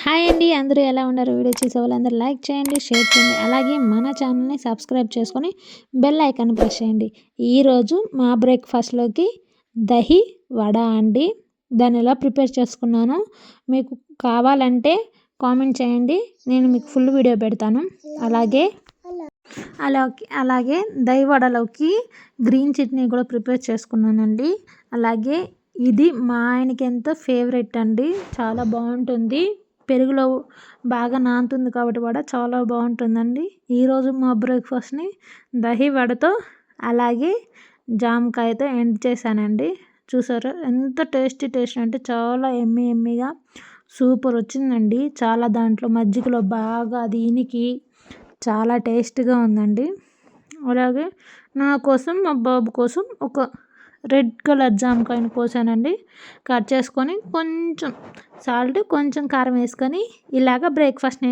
Hi అండి, అందరూ ఎలా ఉన్నారు? వీడియో చూసే వాళ్ళందరూ లైక్ చేయండి, షేర్ చేయండి. అలాగే మన ఛానల్ని సబ్స్క్రైబ్ చేసుకొని బెల్ ఐకాన్ ప్రెస్ చేయండి. ఈరోజు మా బ్రేక్ఫాస్ట్లోకి దహి వడ అండి. దాన్ని ఎలా ప్రిపేర్ చేసుకున్నానో మీకు కావాలంటే కామెంట్ చేయండి, నేను మీకు ఫుల్ వీడియో పెడతాను. అలాగే అలాగే దహి వడలోకి గ్రీన్ చట్నీ కూడా ప్రిపేర్ చేసుకున్నానండి. అలాగే ఇది మా ఆయనకి ఎంతో ఫేవరెట్ అండి, చాలా బాగుంటుంది. పెరుగులో బాగా నానుతుంది కాబట్టి వడ చాలా బాగుంటుందండి. ఈరోజు మా బ్రేక్ఫాస్ట్ని దహి వడతో అలాగే జామకాయతో ఎండ్ చేశానండి. చూసారా ఎంత టేస్ట్ అంటే చాలా ఎమ్మీగా సూపర్ వచ్చిందండి. చాలా దాంట్లో మజ్జిగలో బాగా దీనికి చాలా టేస్ట్గా ఉందండి. అలాగే నా కోసం మా బాబు కోసం ఒక రెడ్ కలర్ జామకాయను కోసానండి. కట్ చేసుకొని కొంచెం సాల్ట్ కొంచెం కారం వేసుకొని ఇలాగ బ్రేక్ఫాస్ట్